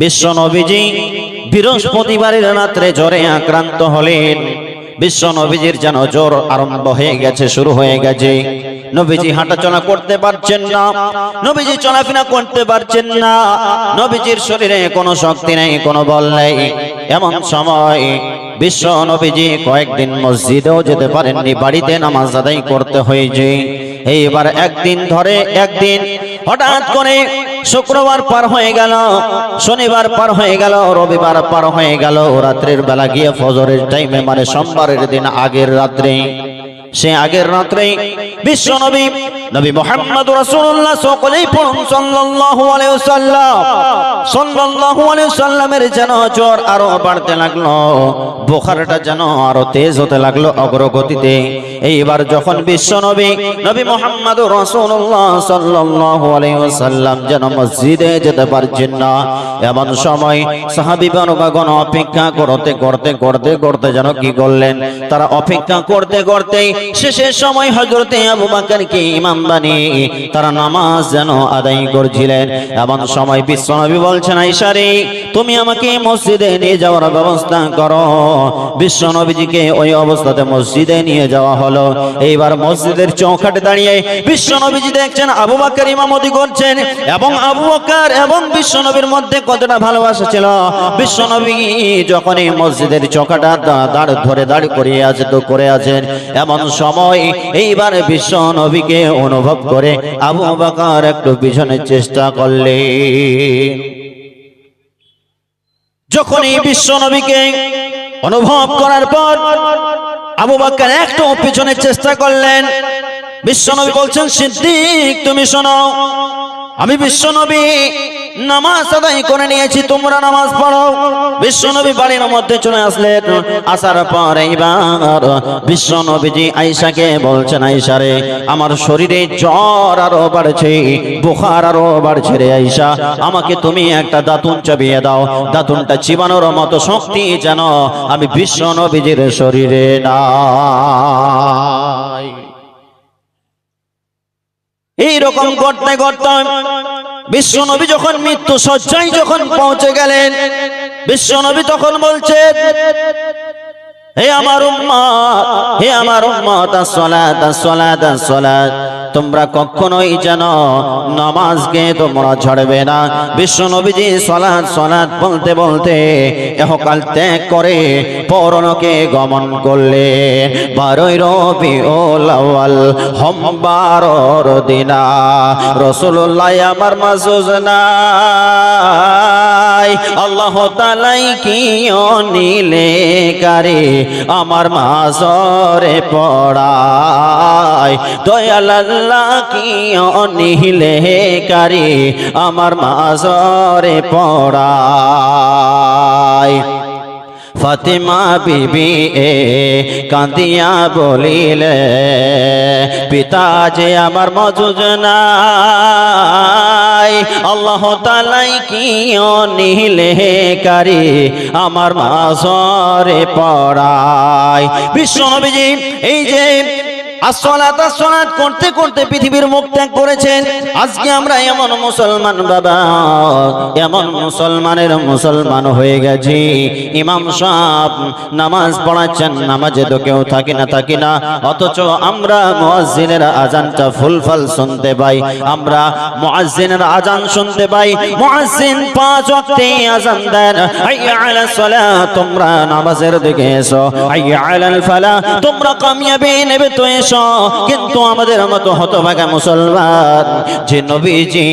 বিশ্ব নবীজি বৃহস্পতিবারের রাত্রে জ্বরে আক্রান্ত হলেন। বিশ্ব নবীজির যেন জ্বর আরম্ভ হয়ে গেছে, শুরু হয়ে গেছে। নবীজি হাঁটাচলা করতে পারছেন না, নবীজি চলাফেরা করতে পারছেন না, নবীজির শরীরে কোনো শক্তি নেই, কোনো বল নেই। এমন সময় বিশ্ব নবীজি কয়েকদিন মসজিদেও যেতে পারেননি, বাড়িতে নামাজ আদায় করতে হয়েছে। এইবার একদিন হঠাৎ করে শুক্রবার পার হয়ে গেল, শনিবার পার হয়ে গেল, রবিবার পার হয়ে গেল। রাত্রের বেলা গিয়ে ফজরের টাইমে, মানে সোমবারের দিন আগের রাত্রে, সে আগের রাত্রে বিশ্ব নবী মুহাম্মদ রাসূলুল্লাহ সকলেই পড়ুন সাল্লাল্লাহু আলাইহি ওয়াসাল্লাম, সাল্লাল্লাহু আলাইহি ওয়াসাল্লামের যেন জ্বর আরো বাড়তে লাগলো, বুখারটা যেন আরো তেজ হতে লাগলো অগ্রগতিতে। এইবার যখন বিশ্ব নবী মুহাম্মদ রাসূলুল্লাহ সাল্লাল্লাহু আলাইহি ওয়াসাল্লাম যেন মসজিদে যেতে পারছেন না, এমন সময় সাহাবীগণ অপেক্ষা করতে যেন কি করলেন, তারা অপেক্ষা করতে শেষের সময় হযরতে আবু বকরকে ইমাম বানিয়ে তারা নামাজ যেন আদায় করছিলেন। এমন সময় বিশ্বনবী বলছেন, আয়েশা রে, তুমি আমাকে মসজিদে নিয়ে যাওয়ার ব্যবস্থা করো। বিশ্বনবীজিকে ওই অবস্থাতে মসজিদে নিয়ে যাওয়া হলো। এইবার মসজিদের চৌকাঠে দাঁড়িয়ে বিশ্বনবীজি দেখছেন আবু বকর ইমামতি করছেন, এবং আবু বকর এবং বিশ্বনবীর মধ্যে কতটা ভালোবাসা ছিল। বিশ্বনবী যখন এই মসজিদের চৌকাঠা দাঁড় করে আছেন, এমন সময় এইবার বিশ্ব নবীকে অনুভব করে আবু বকর একটু পিছনের চেষ্টা করলেন। যখন এই বিশ্ব নবীকে অনুভব করার পর আবু বকর একটু পিছনের চেষ্টা করলেন, বিশ্ব নবী বলছেন, সিদ্দিক তুমি শোনো, আমি বিশ্ব নবী নামাজ আদায় করে নিয়েছি, তোমরা নামাজ পড়ো। বিশ্বনবী বাড়ির মধ্যে চলে আসলেন। আসার পর এইবার বিশ্বনবীজি আয়েশাকে বলছেন, আয়েশা রে, আমার শরীরে জ্বর আরো বাড়ছে, বুখার আরো বাড়ছে রে আয়েশা, আমাকে তুমি একটা দাতুন চাবিয়ে দাও, দাতুনটা চিবানোর মতো শক্তি যেন আমি বিশ্বনবীজির শরীরে নাই। এইরকম করতে বিশ্বনবী যখন মৃত্যু শয্যায় পৌঁছে গেলেন, বিশ্বনবী তখন বলছেন, হে আমার উম্মত, আসসালাত আসসালাত আসসালাত, তোমরা কখনোই যেন নামাজকে তোমরা ছাড়বে না। বিশ্বনবীজি সালাত বলতে বলতে ইহকাল ত্যাগ করে পরলোকে গমন করলেন। 12 রবিউল আউয়াল সোমবারের দিনা রাসূলুল্লাহ আমার মাসুজ নাই, আল্লাহ তাআলাই কি নিলে কারে আমার মাঝরে পড়ায়, দয়াল আল্লাহ কি নিলে কারে আমার মাঝরে পড়ায়। ফাতিমা বিবি কান্দিয়া বলিলে, পিতা যে আমার মজুজ নাই, আল্লাহ তাআলাই কি নিলে কারি আমার মাঝরে পড়ায়। বিশ্বনবীজি এই যে আসসালাত করতে করতে পৃথিবীর মুখ ত্যাগ করেছেন। আজকে আমরা এমন মুসলমান বাবা, এমন মুসলমান হয়ে গেছি, ইমাম সাহেব নামাজ পড়াচ্ছেন, নামাজে তো কেউ থাকি না, অথচ আমরা মুয়াজ্জিনের আজানটা ফুলফল শুনতে পাই, আমরা মুয়াজ্জিনের আজান শুনতে পাই। মুয়াজ্জিন 5 ওয়াক্তে আজান দেন, হাইয়া আলাস সালাত, তোমরা নামাজের দিকে এসো, হাইয়া আলাল ফালাহ, তোমরা কামিয়াবি নেবে তো এসো। কিন্তু আমাদের মতো হতভাগা মুসলমান, যে নবীজি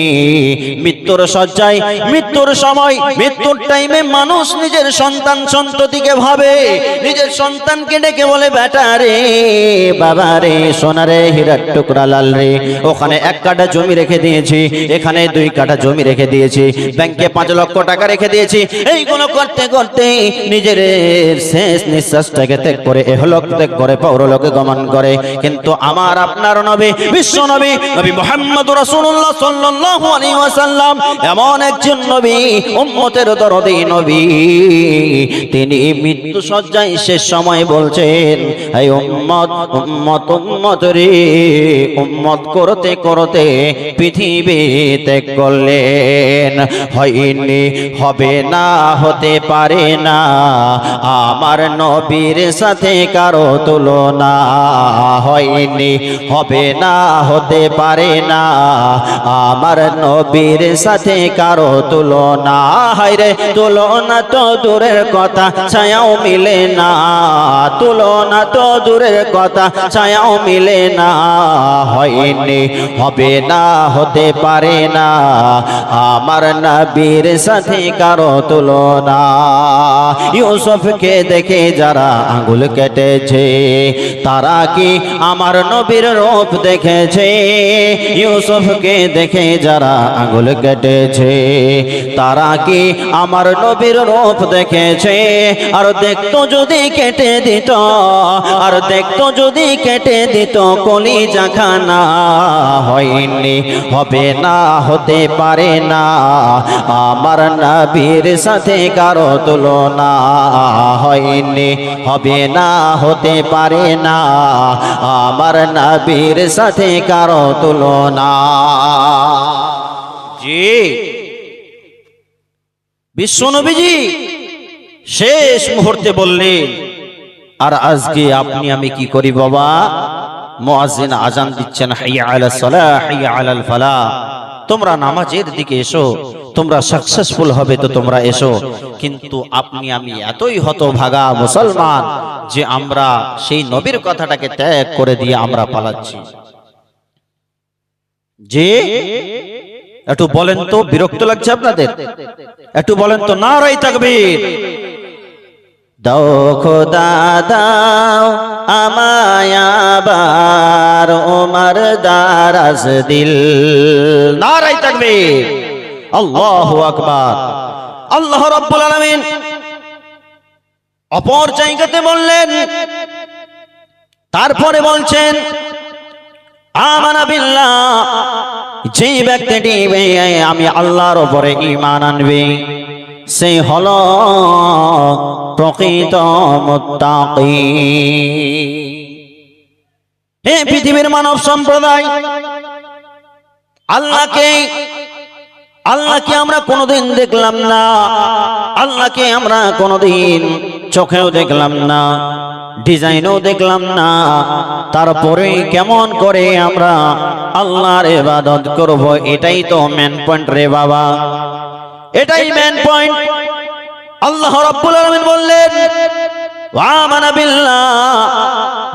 মৃত্যুর শয্যায়, মৃত্যুর সময়, মৃত্যুর টাইমে মানুষ নিজের সন্তান সন্ততিকে ভাবে, নিজের সন্তানকে ডেকে বলে, বেটা রে, বাবা রে, সোনা রে, হীরার টুকরা লাল রে, ওখানে 1 কাঠা জমি রেখে দিয়েছি, এখানে 2 কাঠা জমি রেখে দিয়েছি, ব্যাংকে 5 লক্ষ টাকা রেখে দিয়েছি। এইগুলো করতে করতে নিজের শেষ নিঃশ্বাসটাকে ত্যাগ করে এহলোক ত্যাগ করে পরলোকে গমন করে। কিন্তু আমার আপনার নবী বিশ্ব নবী নবী মুহাম্মদ রাসূলুল্লাহ সাল্লাল্লাহু আলাইহি ওয়াসাল্লাম এমন একজন নবী, উম্মতের দরদী নবী। তিনি মৃত্যু সজ্জায় শেষ সময় বলছেন, হে উম্মত উম্মত উম্মত রে, উম্মত করতে করতে পৃথিবী ত্যাগ করলেন। হয়নি, হবে না, হতে পারে না আমার নবীর সাথে কারো তুলনা। হয়নি, হবে না, হতে পারে না আমার নবীর সাথে কারো তুলনা। হায়রে তুলনা তো দূরের কথা, ছায়াও মিলে না। তুলনা তো দূরের কথা, ছায়াও মিলে না। হয়নি, হবে না, হতে পারে না আমার নবীর সাথে কারো তুলনা। ইউসুফকে দেখে যারা আঙ্গুল কেটেছে, তারা কি আমার নবীর রূপ দেখেছে? ইউসুফকে দেখে যারা আঙ্গুল কেটেছে, তারা কি আমার নবীর রূপ দেখেছে? আর দেখতো যদি কেটে দিত, আর দেখতো যদি কেটে দিত কলিজা খানা। হয়নি, হবে না, হতে পারে না আমার নবীর সাথে কারো তুলনা। হয়নি, হবে না, হতে পারে না আমার নবীর সাথে কারো তুলনা। জি, বিশ্বনবীজি শেষ মুহূর্তে বললেন, আর আজকে আপনি আমি কি করি বাবা? মুয়াজ্জিন আজান দিচ্ছেন, হাইয়া আলাস সালাহ, হাইয়া আলাল ফালাহ, তোমরা নামাজের দিকে এসো, তোমরা সাকসেসফুল হবে তো তোমরা এসো। কিন্তু আপনি আমি এতই হতভাগা মুসলমান যে আমরা সেই নবীর কথাটাকে ত্যাগ করে দিয়ে আমরা পালাচ্ছি। যে একটু বলেন তো, বিরক্ত লাগছে আপনাদের? একটু বলেন তো, নারায়ে তাকবীর। দাও খোদা দাও আমায় আবার ওমর দারাজ দিল। নারায়ে তাকবীর, আল্লাহু আকবার। আল্লাহ রাব্বুল আলামিন অপর জায়গাতে বললেন, তারপরে বলছেন আমানা বিল্লাহ, যে ব্যক্তিটি আমি আল্লাহর উপরে ঈমান আনবে সে হলো প্রকৃত মুত্তাকি। হে পৃথিবীর মানব সম্প্রদায়, আল্লাহকে আমরা কোনোদিন দেখলাম না, আল্লাহকে আমরা কোনোদিন চোখেও দেখলাম না, ডিজাইনও দেখলাম না। তারপরে কেমন করে আমরা আল্লাহর ইবাদত করব? এটাই তো মেন পয়েন্ট রে বাবা, এটাই মেন পয়েন্ট। আল্লাহ রাব্বুল আলামিন বললেন, আমানা বিল্লাহ,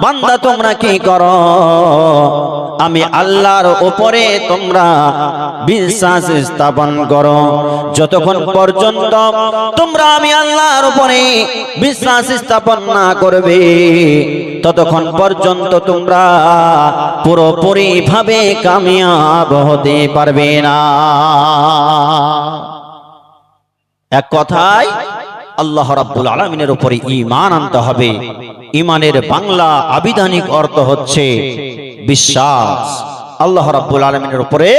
বান্দা তোমরা কি করো? আমি আল্লাহর উপরে তোমরা বিশ্বাস স্থাপন করো। যতক্ষণ পর্যন্ত তোমরা আমি আল্লাহর উপরে বিশ্বাস স্থাপন না করবে, ততক্ষণ পর্যন্ত তোমরা পুরোপুরি ভাবে কামিয়াব হতে পারবে না। এক কথায় আল্লাহ রাব্বুল আলামিনের উপরে ঈমান আনতে হবে। ঈমানের বাংলা আবিধানিক অর্থ হচ্ছে বিশ্বাস। আল্লাহ রাব্বুল আলামিনের উপরে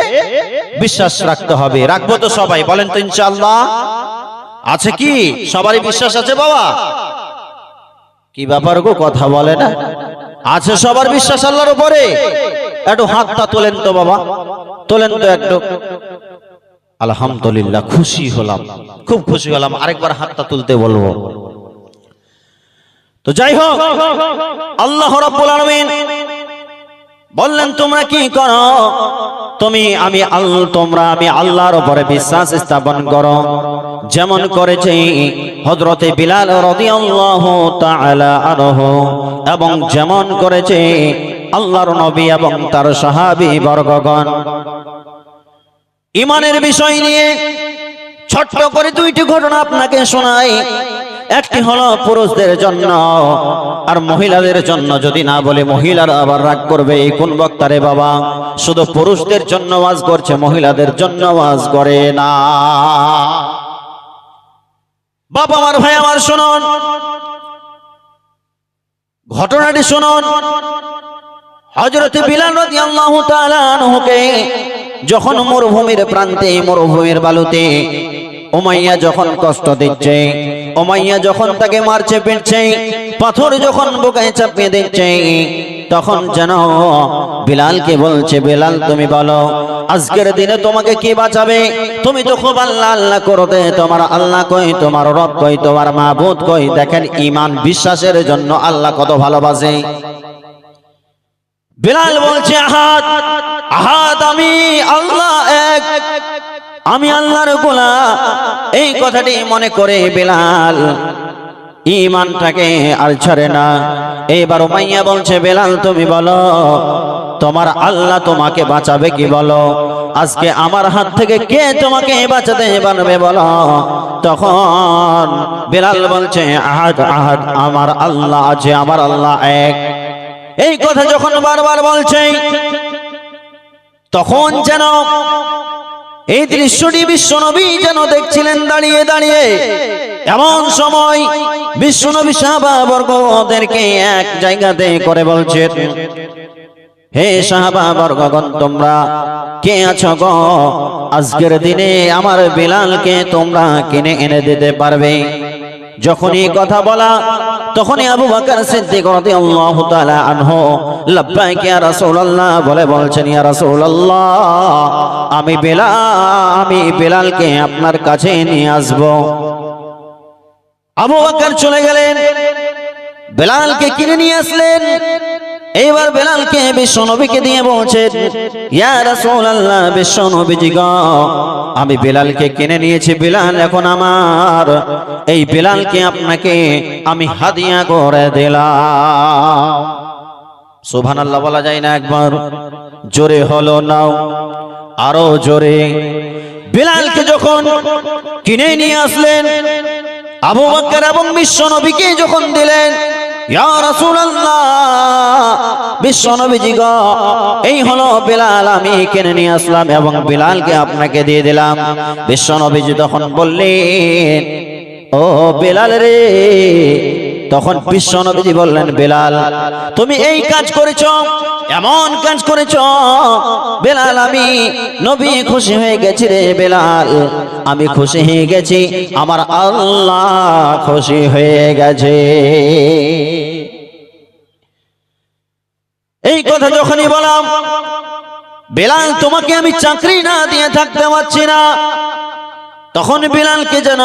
বিশ্বাস রাখতে হবে। রাখবো তো সবাই? বলেন তো ইনশাআল্লাহ। আছে কি সবারই বিশ্বাস আছে বাবা? কি ব্যাপার গো, কথা বলে না? আছে সবার বিশ্বাস আল্লাহর উপরে? একটু হাতটা তোলেন তো বাবা, তোলেন তো একটু। আলহামদুলিল্লাহ, খুশি হলাম, খুব খুশি হলাম। আরেকবার হাতটা তুলতে বলবো। তো যাই হোক, আল্লাহ রাব্বুল আলামিন বললেন তোমরা কি করো? তোমরা আমি আল্লাহর উপরে বিশ্বাস স্থাপন করো, যেমন করেছে হযরতে বিলাল রাদিয়াল্লাহু তাআলা আনহু, এবং যেমন করেছে আল্লাহর নবী এবং তার সাহাবী বর্গগণ। ঈমানের বিষয় নিয়ে ছোট্ট করে দুইটি ঘটনা আপনাকে শোনাই। একটি হলো পুরুষদের জন্য, আর মহিলাদের জন্য যদি না বলে মহিলারা আবার রাগ করবে, এই কোন বক্তারে বাবা শুধু পুরুষদের জন্য ওয়াজ করছে, মহিলাদের জন্য ওয়াজ করে না। বাবা আমার, ভাই আমার, শুনুন ঘটনাটি শুনুন। হযরত বিলাল রাদিয়াল্লাহু তাআলা আনহুকে যখন মরুভূমির প্রান্তে, মরুভূমির বালুতে উমাইয়া যখন কষ্ট দিচ্ছে, উমাইয়া যখন তাকে মারছে পিটছে, পাথর যখন বুকে চাপিয়ে দিচ্ছে, তখন যেন বিলালকে বলছে, বিলাল তুমি বলো আজকের দিনে তোমাকে কে বাঁচাবে? তুমি তো খুব আল্লাহ আল্লাহ করতে, তোমার আল্লাহ কই, তোমার রব কই, তোমার মাবুদ কই। দেখেন ঈমান বিশ্বাসের জন্য আল্লাহ কত ভালোবাসে। বিলাল বলছে আহাদ আহাদ, আমি আল্লাহ এক, আমি আল্লাহর গোলাম। এই কথাটি মনে করে বিলাল ঈমানটাকে আর ছাড়ে না। এবার উমাইয়া বলছে, বিলাল তুমি বলো তোমার আল্লাহ তোমাকে বাঁচাবে কি? বলো আজকে আমার হাত থেকে কে তোমাকে বাঁচাতে পারবে বলো। তখন বিলাল বলছে, আহাদ আহাদ, আমার আল্লাহ আছে, আমার আল্লাহ এক। এই কথা যখন বারবার বলছে, তখন যেন এই দৃশ্যটি বিশ্বনবী যেন দেখছিলেন দাঁড়িয়ে দাঁড়িয়ে। এমন সময় বিশ্বনবী সাহাবাবর্গদেরকে এক জায়গাতে করে বলছেন, হে সাহাবাবর্গগণ, তোমরা কে আছো গো? আজকের দিনে আমার বিলালকে তোমরা কিনে এনে দিতে পারবে? যখনই কথা বলা তখনই আবু বকর সিদ্দিক রাদিয়াল্লাহু তাআলা আনহু লাব্বাইক ইয়া রাসূলুল্লাহ বলে বলছেন, ইয়া রাসূলুল্লাহ, আমি বিলালকে আপনার কাছে নিয়ে আসব। আবু বকর চলে গেলেন, বিলালকে কিনে নিয়ে আসলেন। এইবার বিলালকে বিশ্বনবীকে দিয়ে বলছেন, ইয়া রাসূলুল্লাহ, বিশ্বনবীজি গো, আমি বিলালকে কিনে নিয়েছি, বিলাল এখন আমার। এই বিলালকে আপনাকে আমি হাদিয়া করে দিলাম। সুবহানাল্লাহ বলা যায় না একবার? জোরে হলো নাও, আরো জোরে। বিলালকে যখন কিনে নিয়ে আসলেন, আবু বকর এবং বিশ্বনবীকে যখন দিলেন, ইয়া রাসূলুল্লাহ, বিশ্বনবীজি গো, এই হলো বিলাল, আমি কিনে নিয়ে আসলাম এবং বিলালকে আপনাকে দিয়ে দিলাম। বিশ্বনবীজি তখন বললেন, ও বিলাল রে। তখন বিশ্বনবীজি বললেন, বিলাল তুমি এই কাজ করেছো, এমন কাজ করেছো বিলাল, আমি নবী খুশি হয়ে গেছি রে বিলাল, আমি খুশি হয়ে গেছি, আমার আল্লাহ খুশি হয়ে গেছে। এই কথা যখনই বললাম, বিলাল তোমাকে আমি চাকরি না দিয়ে থাকতে পারছি না, তখন বিলালকে যেন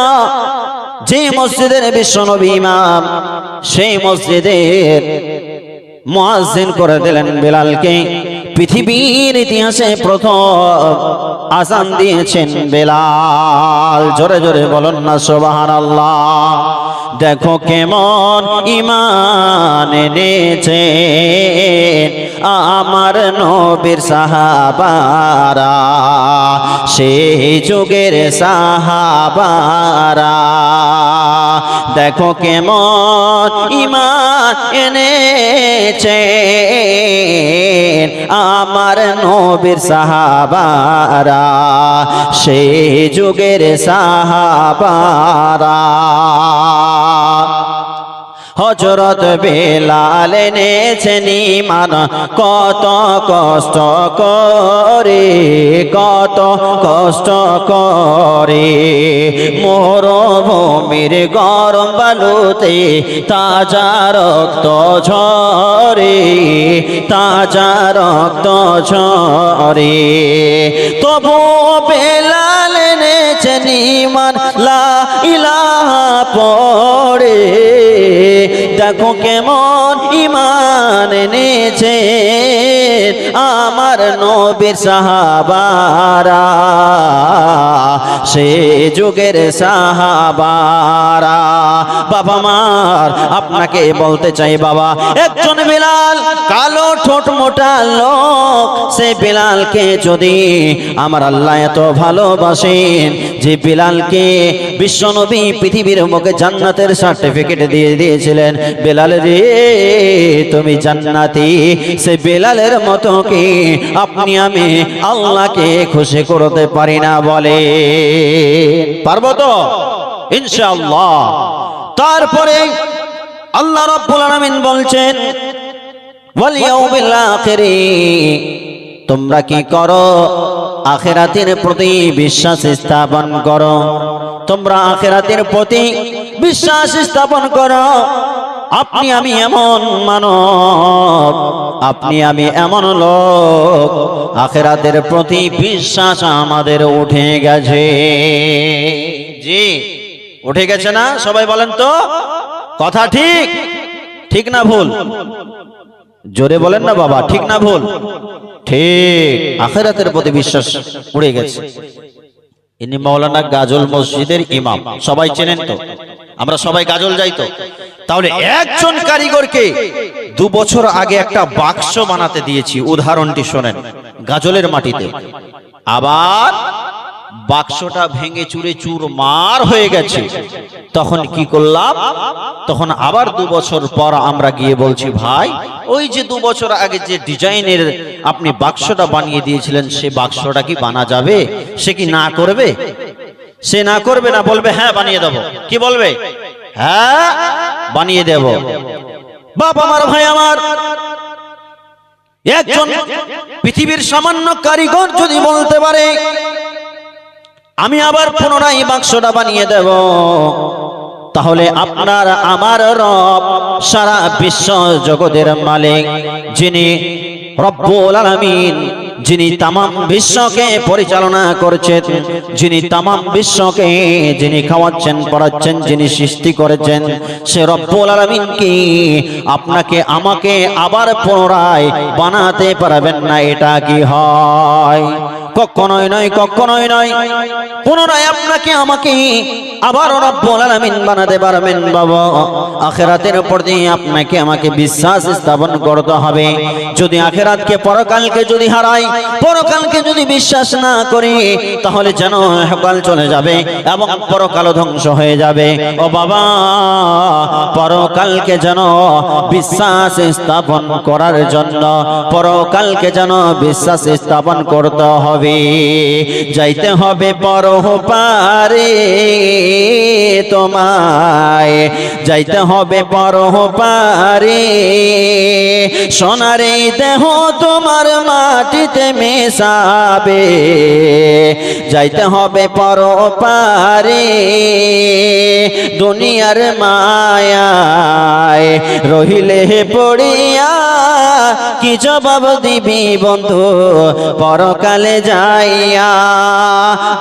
যে মসজিদের বিশ্বনবী ইমাম, সেই মসজিদের মুয়াজ্জিন করে দিলেন বিলালকে। পৃথিবীর ইতিহাসে প্রথম আযান দিয়েছেন বিলাল। জোরে জোরে বলুন না সুবহানাল্লাহ। দেখো কেমন ঈমান এনেছে আমার নবীর সাহাবারা, সেই যুগের সাহাবারা। দেখো কেমন ঈমান এনেছে আমার নবীর সাহাবারা, সেই যুগের সাহাবারা। হযরত বেলাল এনেছেন ঈমান কত কষ্ট করে, কত কষ্ট করে। মরুভূমির গরম বালুতে তাজা রক্ত ঝরে, তাজা রক্ত ঝরে। তবু বেলাল এনেছেন ঈমান লা ইলাহা পড়ে। দেখো কেমন ঈমান এনেছে আমার নবীর সাহাবারা, সে যুগের সাহাবারা। বাবা মার আপনাকে বলতে চাই বাবা, একজন বিলাল কালো ঠোঁট মোটা লোক, সে বিলালকে যদি আমার আল্লাহ এত ভালোবাসেন যে বিলালকে বিশ্বনবী পৃথিবীর মুখে জান্নাতের সার্টিফিকেট দিয়ে দিয়েছিলেন, বেলাল রে তুমি জান্নাতি, সে বেলালের মতো কি আপনি আমি আল্লাহকে খুশি করতে পারি না? বলে পারবো তো ইনশাআল্লাহ। তারপরে আল্লাহ রাব্বুল আলামিন বলছেন, ওয়াল ইয়াউমিল আখিরি, তোমরা কি করো? আখিরাতের প্রতি বিশ্বাস স্থাপন করো। তোমরা আখিরাতের প্রতি বিশ্বাস স্থাপন করো। আপনি আমি এমন মানব, আপনি আমি এমন লোক, আখিরাতের প্রতি বিশ্বাস আমাদের উঠে গেছে। জি উঠে গেছে না? সবাই বলেন তো, কথা ঠিক? ঠিক না ভুল? জোরে বলেন না বাবা, ঠিক না ভুল? ঠিক, আখিরাতের প্রতি বিশ্বাস উড়ে গেছে। ইনি মাওলানা গাজল মসজিদের ইমাম, সবাই চেনেন তো? আমরা সবাই গাজল যাই তো? তাহলে একজন কারিগরকে 2 বছর আগে একটা বাক্স বানাতে দিয়েছি, উদাহরণটি শোনেন, গাজলের মাটিতে। আবার বাক্সটা ভেঙে চুরে চুরমার হয়ে গেছে। তখন কি করলাম? তখন আবার 2 বছর পর আমরা গিয়ে বলছি, ভাই ওই যে 2 বছর আগে যে ডিজাইনের আপনি বাক্সটা বানিয়ে দিয়েছিলেন, সে বাক্সটা কি বানা যাবে? সে কি না করবে? সে না করবে না, বলবে হ্যাঁ বানিয়ে দেব। কি বলবে? হ্যাঁ বানিয়ে দেব। বাপ আমার, ভাই আমার, একজন পৃথিবীর সামান্য কারিগর যদি বলতে পারে আমি আবার পুনরায় বাক্সটা বানিয়ে দেব, তাহলে আপনার আমার রব, সারা বিশ্ব জগতের মালিক, যিনি রব্বুল আলামিন, যিনি তামাম বিশ্বকে পরিচালনা করছেন, যিনি তামাম বিশ্বকে যিনি খাওয়াচ্ছেন পড়াচ্ছেন, যিনি সৃষ্টি করেছেন, সে রব্বুল আলামিন কি আপনাকে আমাকে আবার পুনরায় বানাতে পারবেন না? এটা কি হয়? কখনোই নয়, কখনোই নয়। পুনরায় আপনাকে আমাকে আবার রব্বুল আলামিন বানাতে পারবেন বাবা। আখিরাতের প্রতি আপনাকে আমাকে বিশ্বাস স্থাপন করতে হবে। যদি আখিরাতকে, পরকালকে যদি হারাই, পরকালকে যদি বিশ্বাস না করি, তাহলে যেন ইহকাল চলে যাবে এবং পরকালও ধ্বংস হয়ে যাবে। ও বাবা, পরকালকে যেন বিশ্বাস স্থাপন করার জন্য, পরকালকে যেন বিশ্বাস স্থাপন করতে হবে। যাইতে হবে পরপারে তোমায়, যাইতে হবে পরপারে। সোনারে দেহ তোমার মাটিতে মেশাবে, যাইতে হবে পরপারে। দুনিয়ার মায়ায় রহিলে পড়িয়া কি জবাব দিবি বন্ধু পরকালে যাইয়া?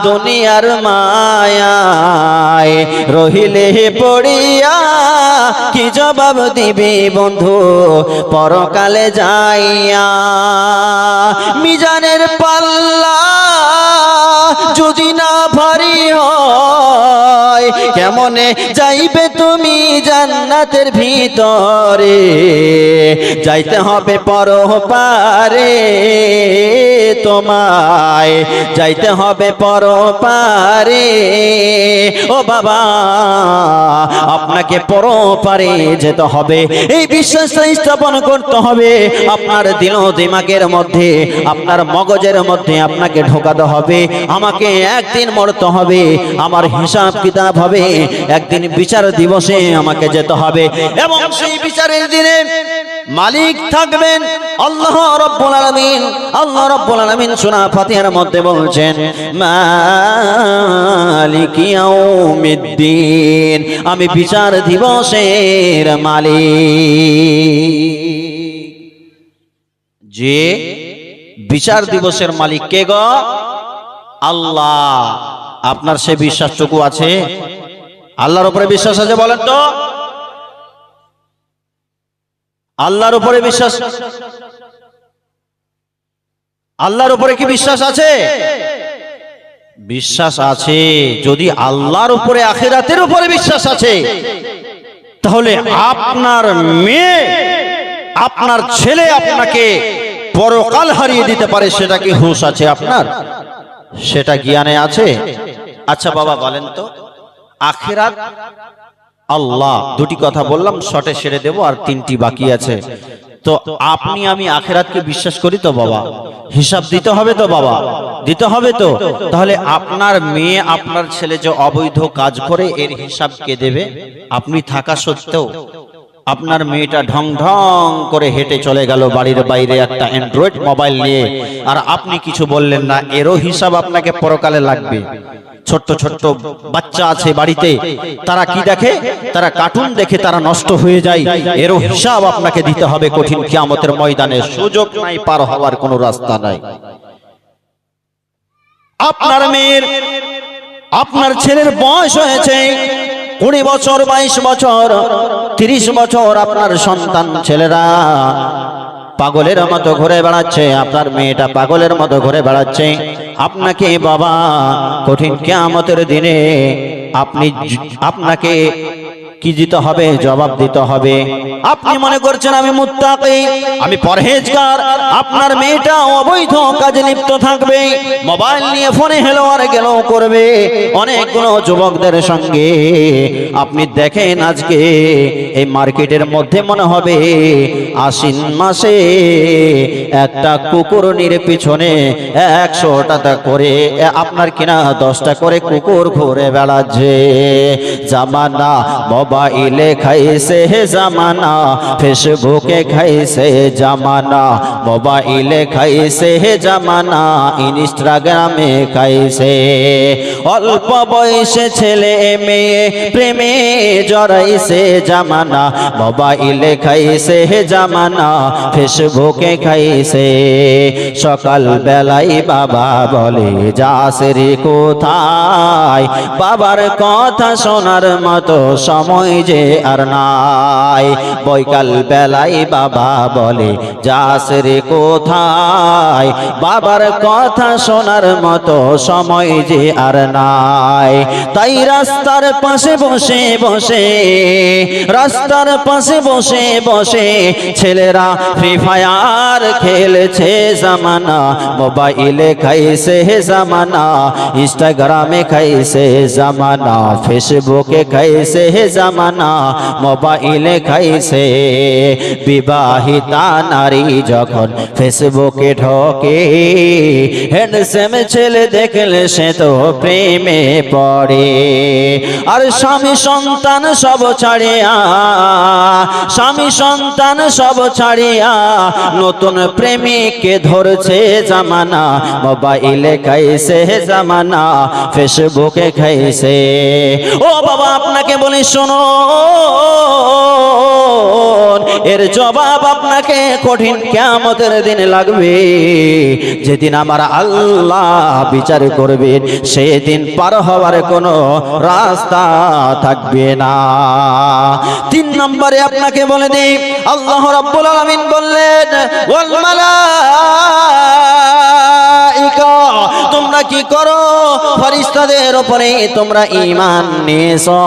দুনিয়ার মায়ায় রহিলে পড়িয়া কি জবাব দিবি বন্ধু পরকালে যাইয়া? মিজানের পাল্লা যদি না ভারী হয়, কেমনে যাইবে তুমি জান্নাতের ভিতরে? যাইতে হবে পরপারে তোমায়, যাইতে হবে পরপারে। ও বাবা, আপনাকে পরপারে যেতে হবে, এই বিশ্বাসটা স্থাপন করতে হবে। আপনার দিল দিমাগের মধ্যে, আপনার মগজের মধ্যে আপনাকে ঢোকাতে হবে, আমাকে একদিন মরতে হবে, আমার হিসাব কিতাব হবে, একদিন বিচার দিবসে আমাকে যেতে হবে। এবং সেই বিচারের দিনে মালিক থাকবেন আল্লাহ রাব্বুল আলামিন। আল্লাহ রাব্বুল আলামিন সূরা ফাতিহার মধ্যে বলছেন, মালিকি ইয়াউমিদ্দিন, আমি বিচার দিবসের মালিক। যে বিচার দিবসের মালিক কে গো? আল্লাহ। আপনার সে বিশ্বাসটুকু আছে? আল্লাহর উপরে বিশ্বাস আছে? বলেন তো, আল্লাহর উপরে বিশ্বাস, আল্লাহর উপরে কি বিশ্বাস আছে? বিশ্বাস আছে। যদি আল্লাহর উপরে, আখিরাতের উপরে বিশ্বাস আছে, তাহলে আপনার মেয়ে, আপনার ছেলে আপনাকে পরকাল হারিয়ে দিতে পারে, সেটা কি হুঁশ আছে আপনার? সেটা জ্ঞানে আছে? আচ্ছা বাবা বলেন তো, আখিরাত, আল্লাহ, দুটি কথা বললাম, শর্টে সেরে দেব, আর 3টি বাকি আছে। তো আপনি আমি আখিরাতকে বিশ্বাস করি তো বাবা? হিসাব দিতে হবে তো বাবা? দিতে হবে তো। তাহলে আপনার মেয়ে, আপনার ছেলে যে অবৈধ কাজ করে, এর হিসাব কে দেবে? আপনি থাকা সত্ত্বেও আপনার মেয়েটা ঢং ঢং করে হেঁটে চলে গেল বাড়ির বাইরে একটা অ্যান্ড্রয়েড মোবাইল নিয়ে, আর আপনি কিছু বললেন না, এরও হিসাব আপনাকে পরকালে লাগবে। ছোট্ট ছোট্ট বাচ্চা আছে বাড়িতে, তারা কি দেখে? তারা কার্টুন দেখে, তারা নষ্ট হয়ে যায়। এরও হিসাব আপনাকে দিতে হবে কঠিন কিয়ামতের ময়দানে। সুযোগ নাই, পার হওয়ার কোনো রাস্তা নাই। আপনার মেয়ের, আপনার ছেলের বয়স হয়েছে 20 বছর, 22 বছর, 30 বছর, আপনার সন্তান ছেলেরা পাগলের মতো ঘুরে বেড়াচ্ছে, আপনার মেয়েটা পাগলের মতো ঘুরে বেড়াচ্ছে। আপনাকে বাবা কঠিন কিয়ামতের দিনে আপনাকে কি দিতে হবে? জবাব দিতে হবে। আপনি মনে করছেন আমি মুত্তাকি, আমি পরহেজগার, আপনার মেয়েটা অবৈধ কাজে লিপ্ত থাকবে, মোবাইল নিয়ে ফোনে হেলো আর গেলো করবে অনেকগুলো যুবকদের সঙ্গে। আপনি দেখেন আজকে এই মার্কেটের মধ্যে মনে হবে আশ্বিন মাসে একটা কুকুরনির পিছনে 100 টাকা করে, আপনার কিনা 10টা করে কুকুর ঘুরে বেড়াচ্ছে। জামানা মোবাইলে খাইছে জামানা, ফেসবুকে খাইছে জামানা, মোবাইলে খাইছে জামানা, ইনস্টাগ্রামে খাইছে। অল্প বয়সে ছেলে মেয়ে প্রেমে জড়াইছে জামানা, মোবাইলে খাইছে জামানা, ফেসবুকে খাইছে। সকাল বেলায় বাবা বলে যাস রে কোথায়, বাবার কথা শোনার মতো সময় যে আর নাই। বৈকাল বেলায় বাবা বলে যাস রে কোথায়, বাবার কথা শোনার মতো সময় যে আর নাই। তাই রাস্তার পাশে বসে বসে, রাস্তার পাশে বসে বসে ছেলেরা ফ্রি ফায়ার খেলছে জামানা, মোবাইলে খাইছে জামানা, ইনস্টাগ্রামে খাইছে জামানা, ফেসবুকে খাইছে জামানা, মোবাইলে খাইছে। বিবাহিতা নারী যখন ফেসবুকে ঢোকে, হ্যান্ডসাম ছেলে দেখলে সে তো প্রেমে পড়ে। আর স্বামী সন্তান সব ছাড়িয়া, স্বামী সন্তান সব ছাড়িয়া নতুন প্রেমিককে ধরছে জামানা, মোবাইলে খাইছে জামানা, ফেসবুকে খাইছে। ও বাবা আপনাকে বলি শোনো, এর জবাব আপনাকে কঠিন কিয়ামতের দিনে লাগবে। যেদিন আমার আল্লাহ বিচার করবেন, সেদিন পার হওয়ার কোনো রাস্তা থাকবে না। 3 নম্বরে আপনাকে বলে দিই, আল্লাহ রাব্বুল আলামিন বললেন ওয়াল মালাইকা, তোমরা কি করো? ফেরেশতাদের উপরে তোমরা ঈমান নিয়েছো।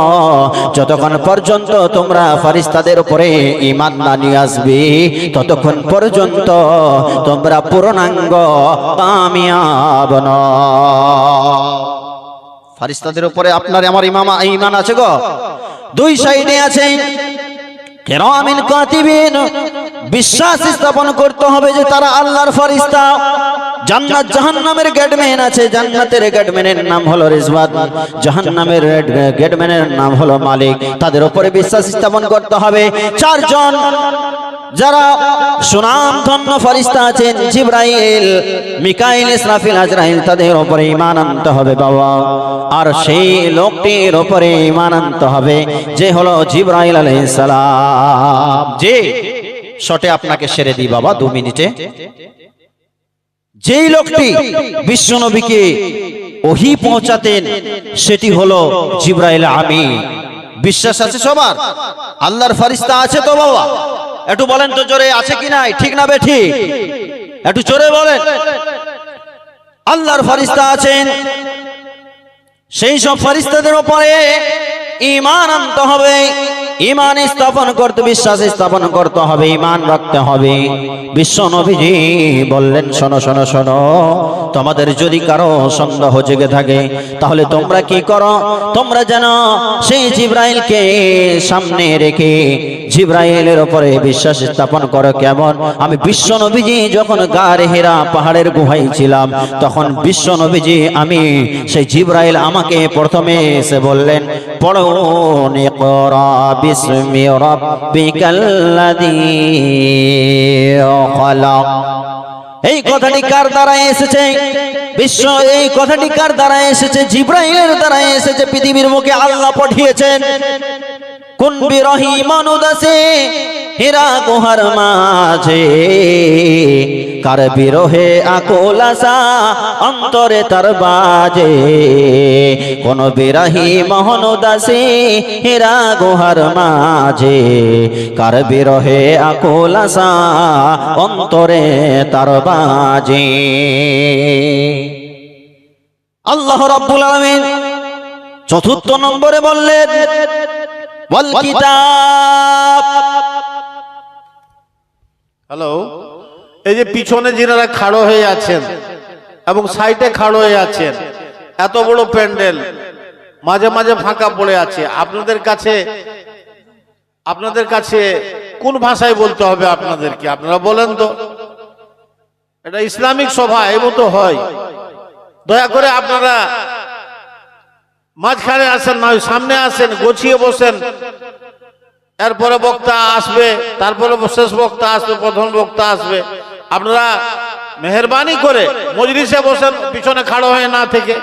যতক্ষণ পর্যন্ত তোমরা ফেরেশতাদের উপরে ঈমান না নিয়ে আসবে, ততক্ষণ পর্যন্ত তোমরা পূর্ণাঙ্গ কামিয়াব নও। ফেরেশতাদের উপরে আপনার আমার ঈমান আছে গো। 2 সাইডে আছে কিরামিন কাতিবিন, বিশ্বাস স্থাপন করতে হবে যে তারা আল্লাহর ফেরেশতা। জান্নাত জাহান্নামের গেটম্যান আছে, জান্নাতের গেটম্যানের নাম হলো রিজওয়ান, জাহান্নামের গেটম্যানের নাম হলো মালিক। তাদের উপরে বিশ্বাস স্থাপন করতে হবে। 4 জন যারা সুনামধন্য ফেরেশতা আছেন, জিবরাইল, মিকাইল, ইসরাফিল, আজরাইল, তাদের উপরে ঈমান আনতে হবে বাবা। আর সেই লোকটির উপরে ঈমান আনতে হবে যে হলো জিবরাইল আলাইহিস সালাম। যে শটে আপনাকে সেরে দিই বাবা 2 মিনিটে। যেই লোকটি বিশ্বনবীকে ওহী পৌঁছাতেন সেটি হলো জিবরাইল আমিন। বিশ্বাস আছে সবার? আল্লাহর ফেরেশতা আছে তো বাবা? একটু বলেন তো জোরে, আছে কি নাই? ঠিক না বে ঠিক? একটু জোরে বলেন। আল্লাহর ফেরেশতা আছেন, সেই সব ফেরেশতাদের উপরে ঈমান আনতে হবে, ঈমান স্থাপন করতে, বিশ্বাস স্থাপন করতে হবে, ঈমান রাখতে হবে। বিশ্ব নবীজি বললেন শোনো শোনো শোনো, তোমাদের যদি কারো সন্দেহ জেগে থাকে তাহলে তোমরা কি করো? তোমরা যেন সেই জিবরাইলকে সামনে রেখে জিবরাইলের উপরে বিশ্বাস স্থাপন করো কেমন? আমি বিশ্ব নবীজি যখন গারে হেরা পাহাড়ের গুহায় ছিলাম, তখন বিশ্ব নবীজি আমি সেই জিবরাইল আমাকে প্রথমে এসে বললেন, পড়ো ইকরা বিসমি রাব্বিকাল্লাযী খালাক। এই কথাটি কার দ্বারা এসেছে? বিশ্ব এই কথাটি কার দ্বারা এসেছে? জিবরাইলের দ্বারা এসেছে। পৃথিবীর মুখে আল্লাহ পাঠিয়েছেন কোন বিরহিম অনুদাসে হেরা গুহার মাঝে, কার বিরহে আকুল আশা অন্তরে তার বাজে। কোন বিরহিম অনুদাসে হেরা গুহার মাঝে, কার বিরহে আকুল আশা অন্তরে তার বাজে। আল্লাহ রাব্বুল আলামিন চতুর্থ নম্বরে বললেন ওয়াল কিতাব। হ্যালো, এই যে পিছনে যিনারা খাড়ো হয়ে আছেন এবং সাইডে খাড়ো হয়ে আছেন, এত বড় প্যান্ডেল মাঝে মাঝে ফাঁকা পড়ে আছে, আপনাদের কাছে কোন ভাষায় বলতে হবে আপনাদেরকে? আপনারা বলেন তো। এটা ইসলামিক সভা, এই মতো হয়। দয়া করে আপনারা মাঝখানে আসেন, না সামনে আসেন, গোছিয়ে বসেন। এরপরে বক্তা আসবে, তারপরে শেষ বক্তা আসবে, প্রথম বক্তা আসবে। আপনারা মেহেরবানি করে মজলিসে বসেন, পিছনে খাড়ো হয়ে না থেকে।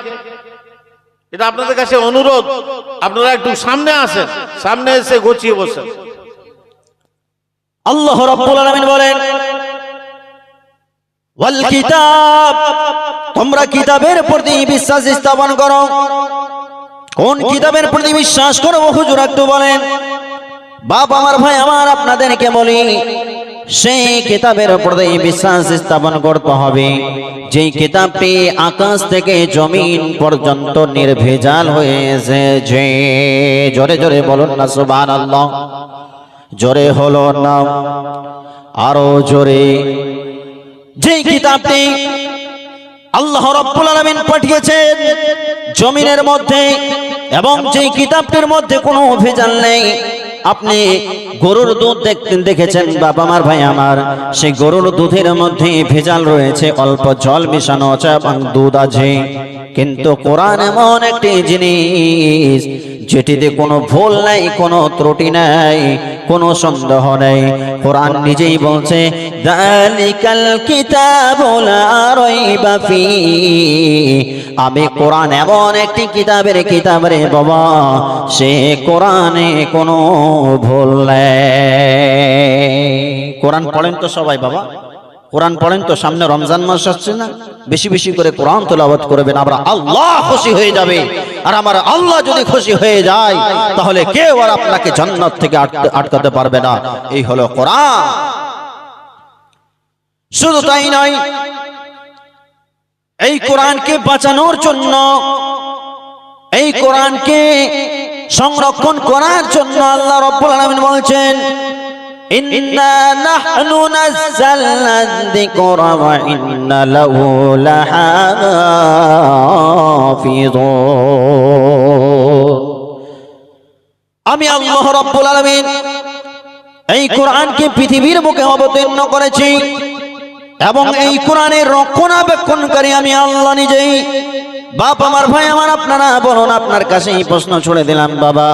এটা আপনাদের কাছে অনুরোধ, আপনারা একটু সামনে আসেন, সামনে এসে গোছিয়ে বসেন। আল্লাহ রাব্বুল আলামিন বলেন ওয়াল কিতাব, তোমরা কিতাবের প্রতি বিশ্বাস স্থাপন করো। কোন কিতাবের প্রতি বিশ্বাস করো হুজুর একটু বলেন। বাপ আমার, ভাই আমার, আপনাদেরকে বলি সেই কিতাবের প্রতি বিশ্বাস স্থাপন করতে হবে যেই কিতাবটি আকাশ থেকে জমিন পর্যন্ত নির্ভেজাল হয়ে এসেছে। জোরে জোরে বলুন না সুবহানাল্লাহ। জোরে হলো না, আরো জোরে। যেই কিতাবটি আল্লাহ রাব্বুল আলামিন পাঠিয়েছেন জমিনের মধ্যে, এবং যেই কিতাবটির মধ্যে কোনো ভেজাল নেই। আপনি গরুর দুধ দেখেছেন বাবা আমার, ভাই আমার, সেই গরুর দুধের মধ্যে ভেজাল রয়েছে, অল্প জল মিশানো আছে এবং দুধ আছে। কিন্তু কোরআন এমন একটি জিনিস যেটিতে কোনো ভুল নাই, কোনো ত্রুটি নাই, কোনো সন্দেহ নেই। কোরআন নিজেই বলছে যালিকাল কিতাবু লা রাইবা ফীহি। আমি কোরআন এমন একটি কিতাব রে বাবা, সে কোরআনে কোনো ভুল নেই। কোরআন পড়েন তো সবাই বাবা, কোরআন পড়েন তো। সামনে রমজান মাস আসছে না, বেশি বেশি করে কোরআন তেলাওয়াত করবেন। আমরা আল্লাহ খুশি হয়ে যাবে, আর আমার আল্লাহ যদি খুশি হয়ে যায় তাহলে কেউ আর আপনাকে জান্নাত থেকে আটকাতে পারবে না। এই হলো কোরআন। শুধু তাই নয়, এই কোরআনকে বাঁচানোর জন্য, এই কোরআনকে সংরক্ষণ করার জন্য আল্লাহ রাব্বুল আলামিন বলছেন ইন্না নাহনু নাযালনা যিকরা ওয়া ইন্না লাহু লাহাফিযুন। আমি আল্লাহ রাব্বুল আলামিন এই কোরআনকে পৃথিবীর বুকে অবতীর্ণ করেছি, এবং এই কোরআনের রক্ষণাবেক্ষণকারী আমি আল্লাহ নিজেই। বাপ আমার, ভাই আমার, আপনারা বলুন, আপনার কাছে এই প্রশ্ন ছুড়ে দিলাম বাবা,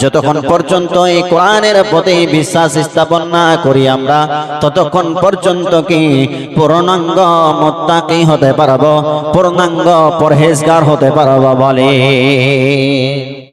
যতক্ষণ পর্যন্ত এই কোরআনের প্রতি বিশ্বাস স্থাপন না করি আমরা, ততক্ষণ পর্যন্ত কি পূর্ণাঙ্গ মুত্তাকি হতে পারবো, পূর্ণাঙ্গ পরহেজগার হতে পারবো? বলে